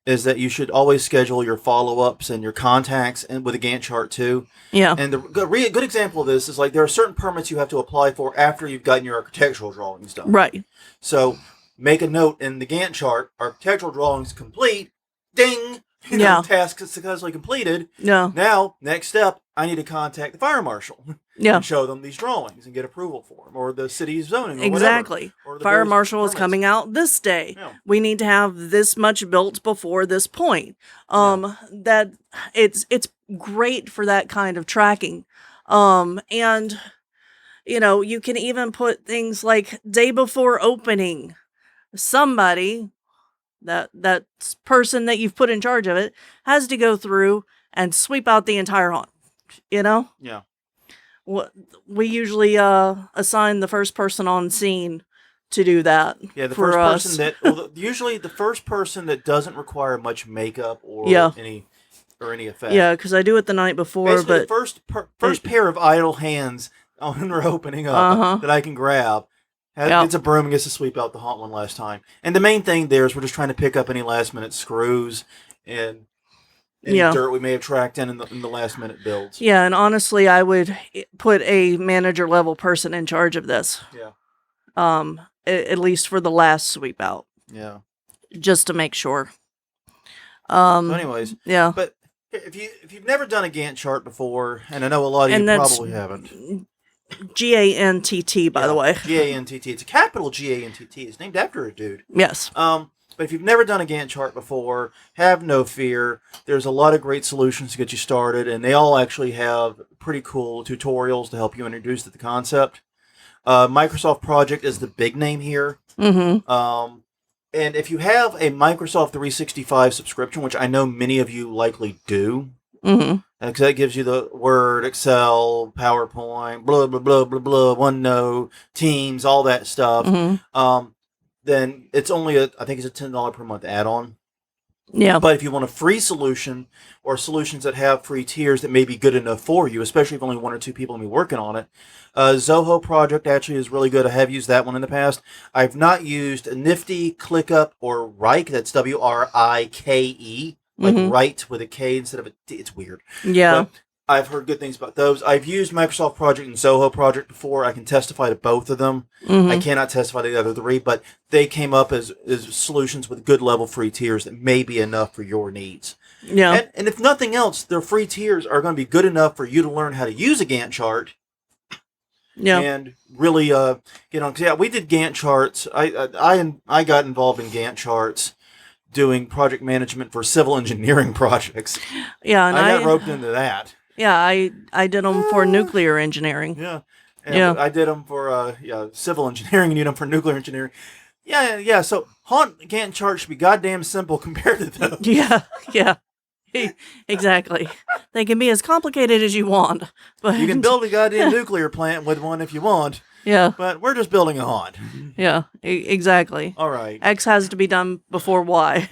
is that you should always schedule your follow-ups and your contacts and with a Gantt chart too. Yeah. And the good example of this is like there are certain permits you have to apply for after you've gotten your architectural drawings done. Right. So make a note in the Gantt chart, architectural drawings complete, ding, task successfully completed. Yeah. Now, next step, I need to contact the fire marshal. Yeah. And show them these drawings and get approval for them, or the city's zoning, or exactly. Whatever, or the fire marshal permits. is coming out this day. Yeah. We need to have this much built before this point. That it's great for that kind of tracking. And you can even put things like day before opening. Somebody, that person that you've put in charge of it, has to go through and sweep out the entire haunt. Yeah. We usually assign the first person on scene to do that. Yeah, the for first us. person usually the first person that doesn't require much makeup or any effect. Yeah, because I do it the night before. Basically, but the first pair of idle hands when we're opening up that I can grab. It's a broom and gets to sweep out the haunt one last time. And the main thing there is we're just trying to pick up any last minute screws and any dirt we may have tracked in the last minute builds. Yeah, and honestly, I would put a manager level person in charge of this. Yeah. At least for the last sweep out. Yeah. Just to make sure. So anyways. Yeah. But if you've never done a Gantt chart before, and I know a lot of you probably haven't. Gantt, by the way. Gantt. It's a capital Gantt. It's named after a dude. Yes. But if you've never done a Gantt chart before, have no fear. There's a lot of great solutions to get you started, and they all actually have pretty cool tutorials to help you introduce to the concept. Microsoft Project is the big name here. Mm-hmm. And if you have a Microsoft 365 subscription, which I know many of you likely do, because that gives you the Word, Excel, PowerPoint, blah, blah, blah, blah, blah, OneNote, Teams, all that stuff, then it's only I think it's a $10 per month add-on. Yeah. But if you want a free solution or solutions that have free tiers that may be good enough for you, especially if only one or two people may be working on it, Zoho Project actually is really good. I have used that one in the past. I've not used Nifty, ClickUp, or Rike. That's Wrike, like right with a K instead of a T. It's weird. Yeah. But I've heard good things about those. I've used Microsoft Project and Zoho Project before. I can testify to both of them. I cannot testify to the other three, but they came up as solutions with good level free tiers that may be enough for your needs. Yeah. And if nothing else, their free tiers are going to be good enough for you to learn how to use a Gantt chart. Yeah. And really get on. 'Cause, yeah, we did Gantt charts. I got involved in Gantt charts doing project management for civil engineering projects. Yeah, and I got roped into that. Yeah, I did them for nuclear engineering. Yeah. And I did them for civil engineering, and you did them for nuclear engineering. Yeah. So Gantt chart should be goddamn simple compared to those. Yeah. Exactly. They can be as complicated as you want, but You can build a goddamn nuclear plant with one if you want. Yeah. But we're just building a haunt. Yeah. Exactly. All right. X has to be done before Y.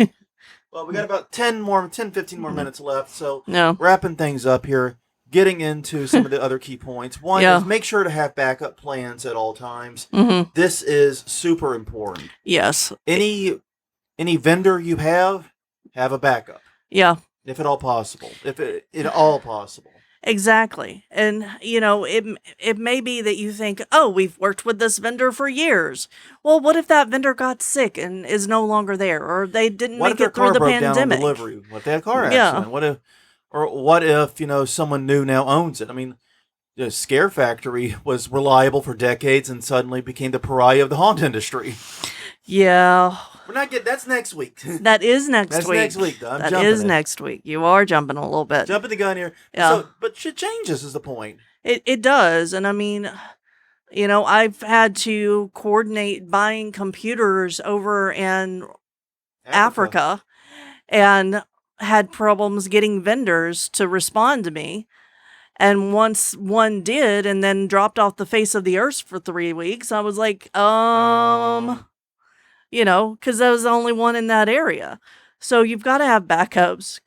Well, we got about 15 more minutes left. So wrapping things up here, getting into some of the other key points. One is make sure to have backup plans at all times. This is super important. Yes. Any vendor you have a backup. Yeah. If at all possible. If at all possible. Exactly. And, it may be that you think, oh, we've worked with this vendor for years. Well, what if that vendor got sick and is no longer there? Or they didn't make it through the pandemic? What if their car broke down on delivery? What if they had a car accident? What if Or what if, someone new now owns it? I mean, the Scare Factory was reliable for decades and suddenly became the pariah of the haunt industry. Yeah. We're not getting. That's next week. That is next That's week. next week. I'm That jumping is it. next week. You are jumping a little bit. Jumping the gun here. Yeah. But shit changes is the point. It does. And I mean, I've had to coordinate buying computers over in Africa and had problems getting vendors to respond to me. And once one did and then dropped off the face of the earth for 3 weeks, I was like, because I was the only one in that area. So you've got to have backups.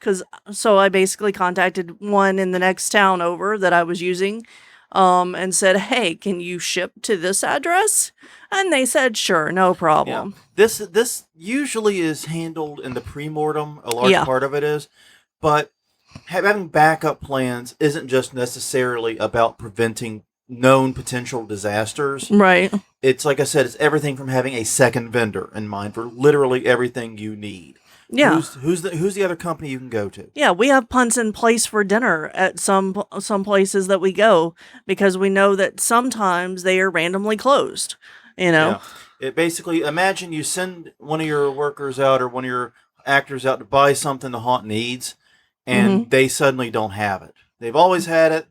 So I basically contacted one in the next town over that I was using, and said, "Hey, can you ship to this address?" And they said, "Sure, no problem." Yeah. This usually is handled in the pre-mortem. A large Yeah. part of it is, but having backup plans isn't just necessarily about preventing known potential disasters. Right. It's like I said, it's everything from having a second vendor in mind for literally everything you need. Yeah. Who's the other company you can go to? Yeah, we have punts in place for dinner at some places that we go because we know that sometimes they are randomly closed. Yeah. It basically, imagine you send one of your workers out or one of your actors out to buy something the haunt needs, and they suddenly don't have it. They've always had it.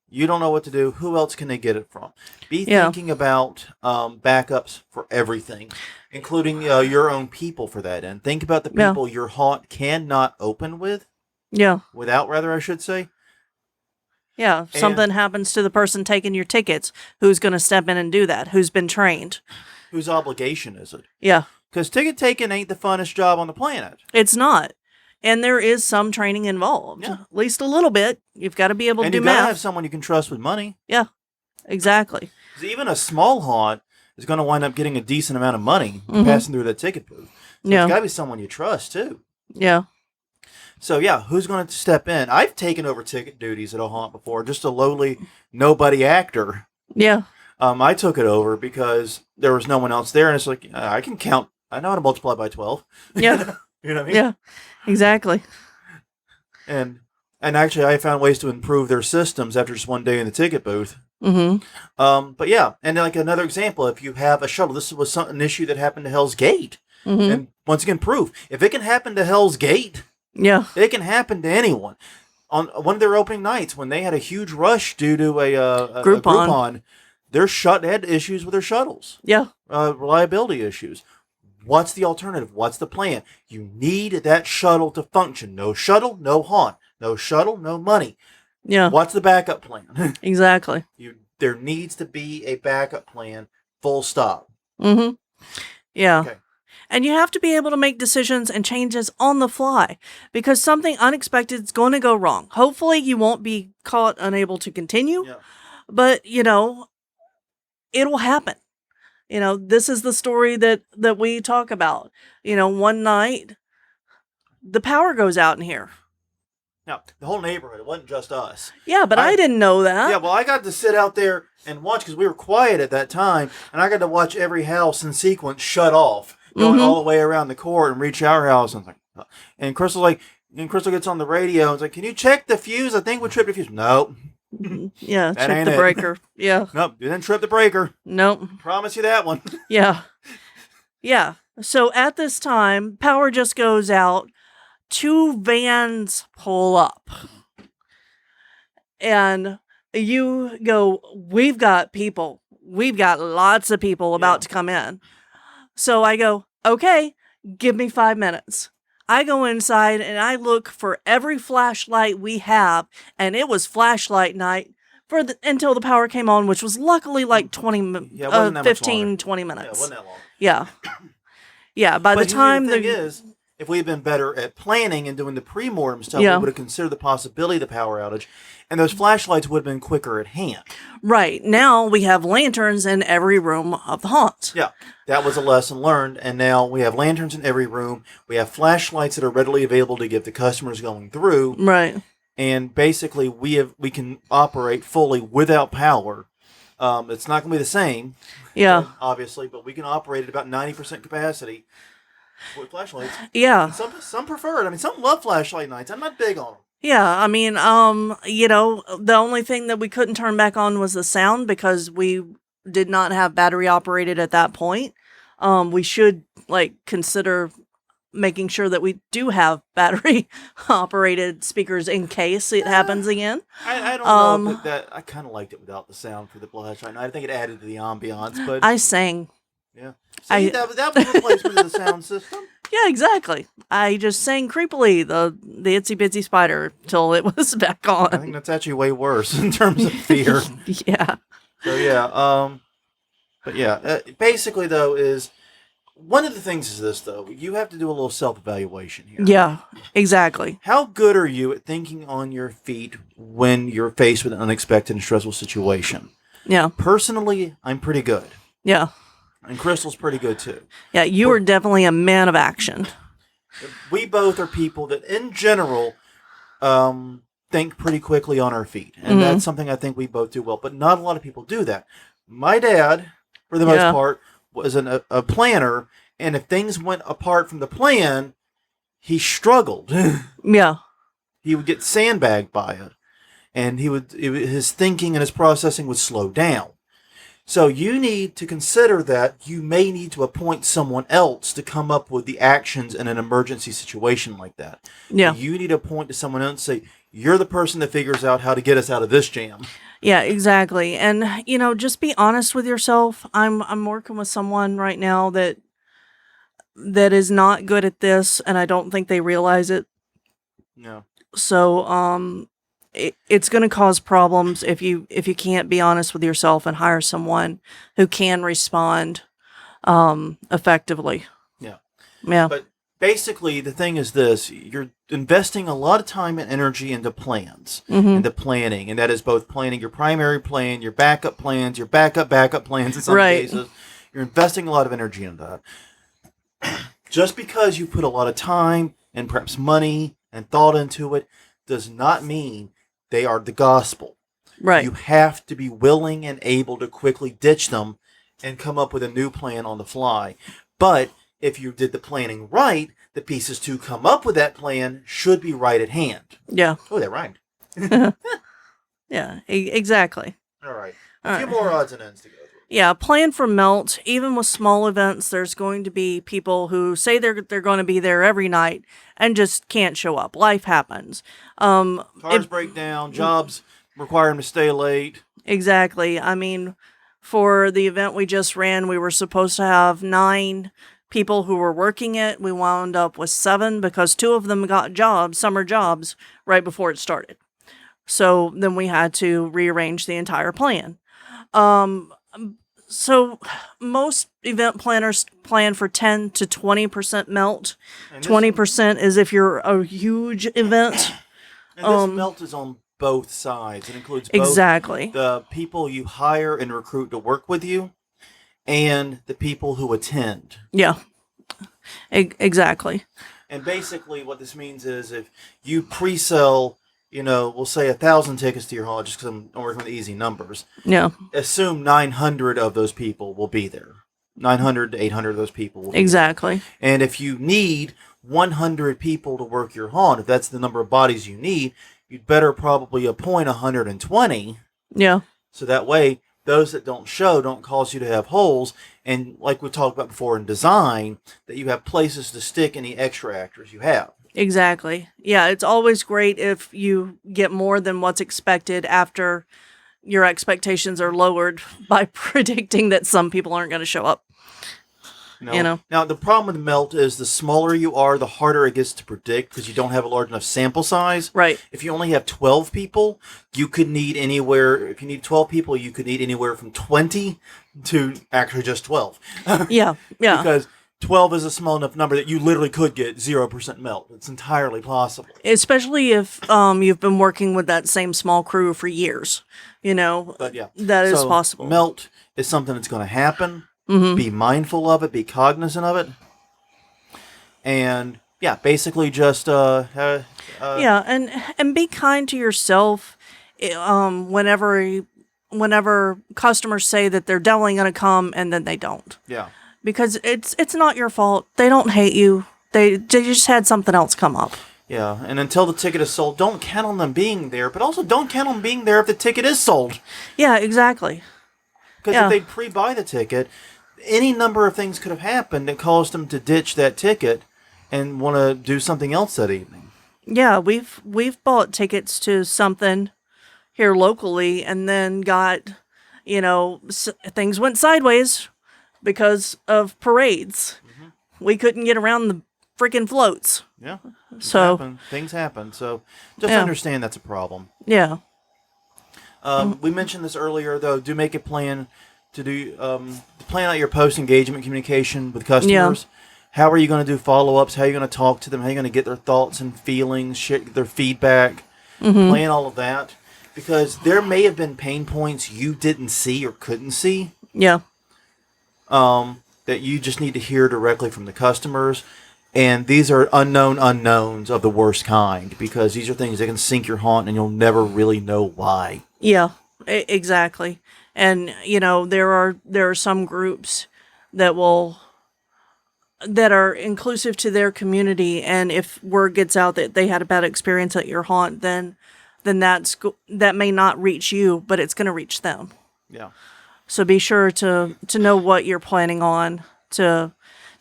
You don't know what to do. Who else can they get it from? Be thinking about backups for everything, including your own people for that end. Think about the people your haunt cannot open with. Yeah. Without, rather, I should say. Yeah. If something happens to the person taking your tickets, who's going to step in and do that? Who's been trained? Whose obligation is it? Yeah. Because ticket taking ain't the funnest job on the planet. It's not. And there is some training involved. Yeah. At least a little bit. You've got to be able to do math. And you got to have someone you can trust with money. Yeah. Exactly. Because even a small haunt is going to wind up getting a decent amount of money passing through that ticket booth. So it's got to be someone you trust, too. Yeah. So, who's going to step in? I've taken over ticket duties at a haunt before, just a lowly nobody actor. Yeah. I took it over because there was no one else there, and it's like, I can count. I know how to multiply by 12. Yeah. You know what I mean? Yeah. Exactly. And actually, I found ways to improve their systems after just one day in the ticket booth. But yeah, and like another example, if you have a shuttle, this was an issue that happened to Hell's Gate. And once again, proof. If it can happen to Hell's Gate, it can happen to anyone. On one of their opening nights, when they had a huge rush due to a Groupon, they had issues with their shuttles. Yeah. Reliability issues. What's the alternative? What's the plan? You need that shuttle to function. No shuttle, no haunt. No shuttle, no money. Yeah. What's the backup plan? Exactly. There needs to be a backup plan, full stop. Yeah. Okay. And you have to be able to make decisions and changes on the fly because something unexpected is going to go wrong. Hopefully you won't be caught unable to continue, but it'll happen. This is the story that we talk about. One night the power goes out in here. Now, the whole neighborhood, it wasn't just us. Yeah, but I didn't know that. Yeah, well, I got to sit out there and watch because we were quiet at that time, and I got to watch every house in sequence shut off, going all the way around the court and reach our house. And Crystal gets on the radio and is like, "Can you check the fuse? I think we tripped the fuse." Nope. Yeah, check the breaker. Yeah. Nope, you didn't trip the breaker. Nope. Promise you that one. Yeah. Yeah. So at this time, power just goes out. 2 vans pull up. And you go, we've got people. We've got lots of people about to come in. So I go, okay, give me 5 minutes. I go inside and I look for every flashlight we have. And it was flashlight night until the power came on, which was luckily like 15, 20 minutes. Yeah, it wasn't that long. Yeah. Yeah, by the time the thing is, if we had been better at planning and doing the pre-mortem stuff, we would have considered the possibility of the power outage, and those flashlights would have been quicker at hand. Right. Now we have lanterns in every room of the haunt. Yeah, that was a lesson learned, and now we have lanterns in every room. We have flashlights that are readily available to give the customers going through. Right. And basically, we can operate fully without power. It's not going to be the same, obviously, but we can operate at about 90% capacity with flashlights. Yeah. Some prefer it. I mean, some love flashlight nights. I'm not big on them. Yeah, I mean, the only thing that we couldn't turn back on was the sound because we did not have battery operated at that point. We should consider making sure that we do have battery operated speakers in case it happens again. I don't know if that I kind of liked it without the sound for the flashlight. And I think it added to the ambiance, but I sang. yeah, see, that was a replacement of the sound system. Yeah, exactly. I just sang creepily the itsy bitsy spider till it was back on. I think that's actually way worse in terms of fear. Yeah. So yeah, but yeah, basically though is one of the things is this though, you have to do a little self-evaluation here. Yeah, exactly. How good are you at thinking on your feet when you're faced with an unexpected and stressful situation? Yeah. Personally, I'm pretty good. Yeah. And Crystal's pretty good too. Yeah, you are definitely a man of action. We both are people that, in general, think pretty quickly on our feet. And that's something I think we both do well. But not a lot of people do that. My dad, for the most part, was a planner. And if things went apart from the plan, he struggled. Yeah. He would get sandbagged by it. And his thinking and his processing would slow down. So you need to consider that you may need to appoint someone else to come up with the actions in an emergency situation like that. Yeah. You need to point to someone else and say, you're the person that figures out how to get us out of this jam. Yeah, exactly. And, just be honest with yourself. I'm working with someone right now that is not good at this, and I don't think they realize it. No. So, it's going to cause problems if you can't be honest with yourself and hire someone who can respond effectively. Yeah. Yeah. But basically, the thing is this: you're investing a lot of time and energy into plans, into planning, and that is both planning your primary plan, your backup plans, your backup plans in some cases. You're investing a lot of energy into that. Just because you put a lot of time and perhaps money and thought into it does not mean they are the gospel. Right. You have to be willing and able to quickly ditch them and come up with a new plan on the fly. But if you did the planning right, the pieces to come up with that plan should be right at hand. Yeah. Oh, that rhymed. Yeah, exactly. All right. A few more odds and ends to go through. Yeah, plan for melt. Even with small events, there's going to be people who say they're going to be there every night and just can't show up. Life happens. Cars break down. Jobs require them to stay late. Exactly. I mean, for the event we just ran, we were supposed to have 9 people who were working it. We wound up with 7 because 2 of them got summer jobs, right before it started. So then we had to rearrange the entire plan. So most event planners plan for 10 to 20% melt. 20% is if you're a huge event. And this melt is on both sides. It includes both the people you hire and recruit to work with you and the people who attend. Yeah, exactly. And basically what this means is if you pre-sell, we'll say 1,000 tickets to your hall, just because I'm working with easy numbers. Yeah. Assume 900 of those people will be there. 900 to 800 of those people will be there. And if you need 100 people to work your hall, and if that's the number of bodies you need, you'd better probably appoint 120. Yeah. So that way, those that don't show don't cause you to have holes. And like we talked about before in design, that you have places to stick any extra actors you have. Exactly. Yeah, it's always great if you get more than what's expected after your expectations are lowered by predicting that some people aren't going to show up. No. Now, the problem with melt is the smaller you are, the harder it gets to predict because you don't have a large enough sample size. Right. If you only have 12 people, you could need anywhere, if you need 12 people, you could need anywhere from 20 to actually just 12. Yeah. Because 12 is a small enough number that you literally could get 0% melt. It's entirely possible. Especially if you've been working with that same small crew for years. But yeah. That is possible. Melt is something that's going to happen. Mm-hmm. Be mindful of it. Be cognizant of it. And yeah, basically just yeah, and be kind to yourself. Whenever customers say that they're definitely going to come and then they don't. Yeah. Because it's not your fault. They don't hate you. They just had something else come up. Yeah, and until the ticket is sold, don't count on them being there, but also don't count on being there if the ticket is sold. Yeah, exactly. Because if they pre-buy the ticket, any number of things could have happened that caused them to ditch that ticket and want to do something else that evening. Yeah, we've bought tickets to something here locally and then got, things went sideways because of parades. We couldn't get around the freaking floats. Yeah. So things happen. So just understand that's a problem. Yeah. We mentioned this earlier, though. Do make a plan to plan out your post-engagement communication with customers. How are you going to do follow-ups? How are you going to talk to them? How are you going to get their thoughts and feelings, their feedback? Plan all of that. Because there may have been pain points you didn't see or couldn't see. Yeah. That you just need to hear directly from the customers. And these are unknown unknowns of the worst kind, because these are things that can sink your haunt and you'll never really know why. Yeah, exactly. And, there are some groups that are inclusive to their community. And if word gets out that they had a bad experience at your haunt, then that may not reach you, but it's going to reach them. Yeah. So be sure to know what you're planning on, to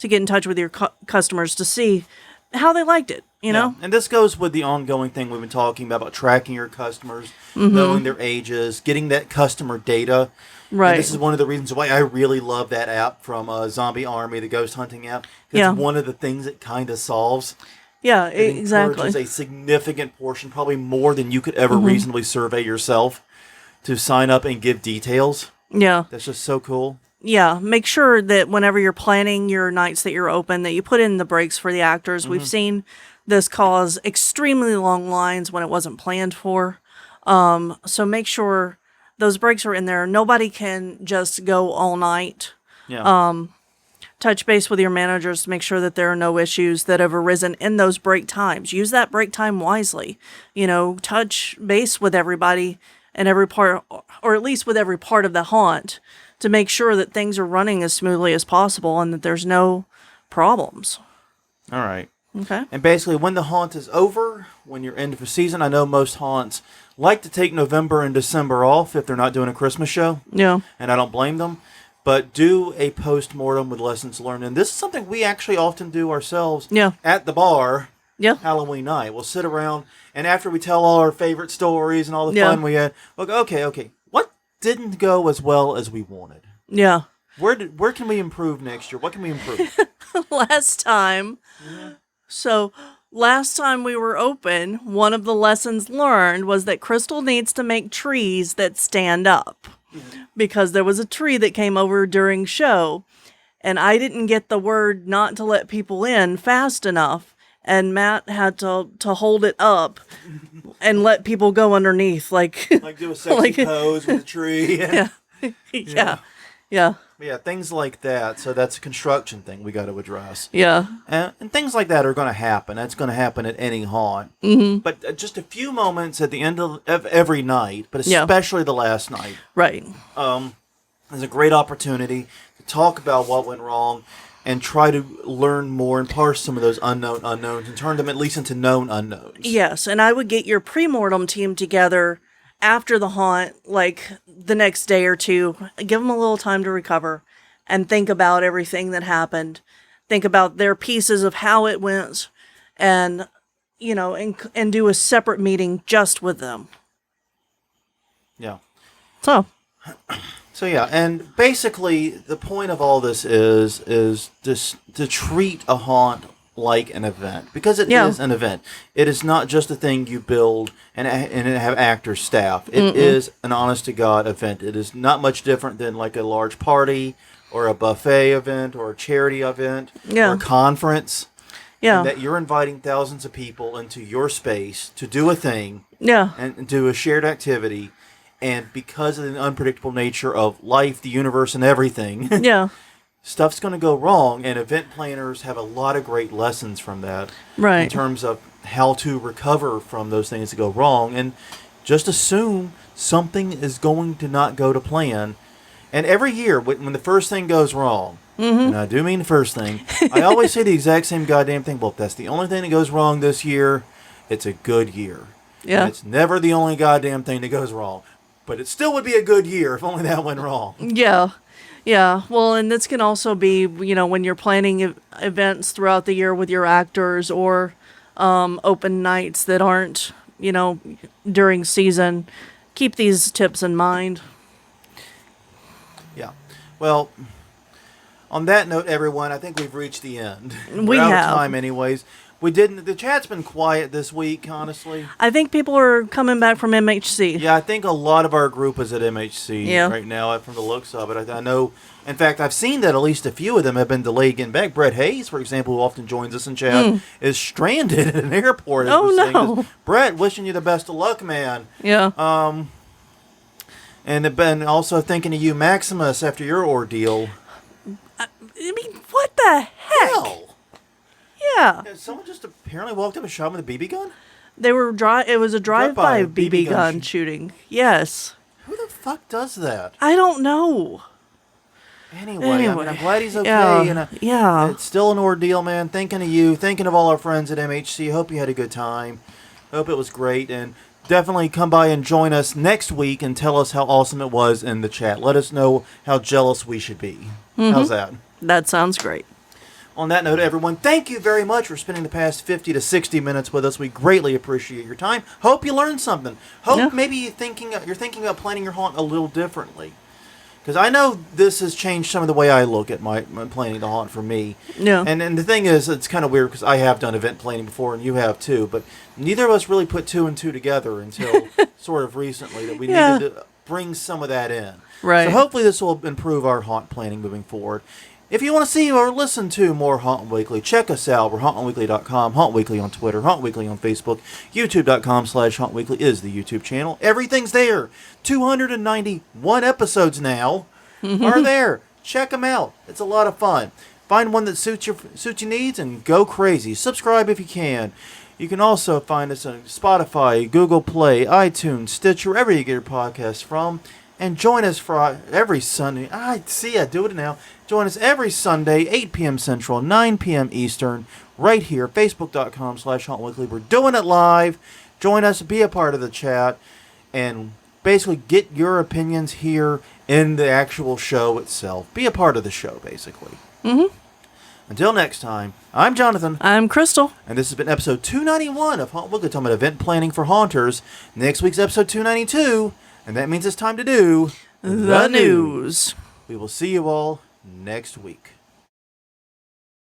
get in touch with your customers to see how they liked it, you know? And this goes with the ongoing thing we've been talking about tracking your customers, knowing their ages, getting that customer data. Right. And this is one of the reasons why I really love that app from Zombie Army, the ghost hunting app. It's one of the things it kind of solves. Yeah, it exactly. encourages a significant portion, probably more than you could ever reasonably survey yourself, to sign up and give details. Yeah. That's just so cool. Yeah, make sure that whenever you're planning your nights that you're open, that you put in the breaks for the actors. We've seen this cause extremely long lines when it wasn't planned for. So make sure those breaks are in there. Nobody can just go all night. Yeah. Touch base with your managers to make sure that there are no issues that have arisen in those break times. Use that break time wisely. Touch base with everybody and every part, or at least with every part of the haunt, to make sure that things are running as smoothly as possible and that there's no problems. All right. Okay. And basically, when the haunt is over, when you're end of a season, I know most haunts like to take November and December off if they're not doing a Christmas show. Yeah. And I don't blame them. But do a post-mortem with lessons learned. And this is something we actually often do ourselves at the bar. Yeah. Halloween night. We'll sit around, and after we tell all our favorite stories and all the fun we had, we'll go, okay, what didn't go as well as we wanted? Yeah. Where can we improve next year? What can we improve? Last time we were open, one of the lessons learned was that Crystal needs to make trees that stand up. Because there was a tree that came over during show, and I didn't get the word not to let people in fast enough, and Matt had to hold it up and let people go underneath, like do a sexy pose with a tree. Yeah, things like that. So that's a construction thing we got to address. Yeah. And things like that are going to happen. That's going to happen at any haunt. But just a few moments at the end of every night, but especially the last night. Right. Is a great opportunity to talk about what went wrong and try to learn more and parse some of those unknown unknowns and turn them at least into known unknowns. Yes, and I would get your pre-mortem team together after the haunt, like the next day or two, give them a little time to recover and think about everything that happened. Think about their pieces of how it went and, and do a separate meeting just with them. Yeah. So yeah, and basically the point of all this is just to treat a haunt like an event, because it is an event. It is not just a thing you build and have actors, staff. It is an honest to God event. It is not much different than like a large party or a buffet event or a charity event or a conference. Yeah, and that you're inviting thousands of people into your space to do a thing. Yeah, and do a shared activity. And because of the unpredictable nature of life, the universe, and everything, stuff's going to go wrong. And event planners have a lot of great lessons from that, in terms of how to recover from those things that go wrong. And just assume something is going to not go to plan. And every year, when the first thing goes wrong, and I do mean the first thing, I always say the exact same goddamn thing. Well, if that's the only thing that goes wrong this year, it's a good year. Yeah. And it's never the only goddamn thing that goes wrong. But it still would be a good year if only that went wrong. Yeah. Yeah. Well, and this can also be, when you're planning events throughout the year with your actors or open nights that aren't, during season. Keep these tips in mind. Yeah. Well, on that note, everyone, I think we've reached the end. We We're out have. of time anyways. The chat's been quiet this week, honestly. I think people are coming back from MHC. Yeah, I think a lot of our group is at MHC right now from the looks of it. I know, in fact, I've seen that at least a few of them have been delayed getting back. Brett Hayes, for example, who often joins us in chat, is stranded at an airport. Oh, no. Brett, wishing you the best of luck, man. Yeah. And I've been also thinking of you, Maximus, after your ordeal. I mean, what the heck? Hell. Yeah. Someone just apparently walked up and shot him with a BB gun? They were It was a drive-by BB BB gun gun shooting. Yes. Who the fuck does that? I don't know. Anyway, I mean, I'm glad he's okay. Yeah. And it's still an ordeal, man. Thinking of you, thinking of all our friends at MHC. Hope you had a good time. Hope it was great. And definitely come by and join us next week and tell us how awesome it was in the chat. Let us know how jealous we should be. How's that? That sounds great. On that note, everyone, thank you very much for spending the past 50 to 60 minutes with us. We greatly appreciate your time. Hope you learned something. Hope maybe you're thinking about planning your haunt a little differently. Because I know this has changed some of the way I look at my planning the haunt for me. Yeah. And the thing is, it's kind of weird because I have done event planning before and you have too, but neither of us really put two and two together until sort of recently that we needed to bring some of that in. Right. So hopefully this will improve our haunt planning moving forward. If you want to see or listen to more Haunt Weekly, check us out. We're hauntweekly.com, Haunt Weekly on Twitter, Haunt Weekly on Facebook, youtube.com/Haunt Weekly is the YouTube channel. Everything's there. 291 episodes now are there. Check them out. It's a lot of fun. Find one that suits your needs and go crazy. Subscribe if you can. You can also find us on Spotify, Google Play, iTunes, Stitcher, wherever you get your podcasts from. And join us for every Sunday. I do it now. Join us every Sunday, 8 p.m. Central, 9 p.m. Eastern, right here, facebook.com/HauntWeekly. We're doing it live. Join us, be a part of the chat, and basically get your opinions here in the actual show itself. Be a part of the show, basically. Until next time, I'm Jonathan. I'm Crystal. And this has been episode 291 of Haunt Weekly, talking about event planning for haunters. Next week's episode 292. And that means it's time to do the news. We will see you all next week.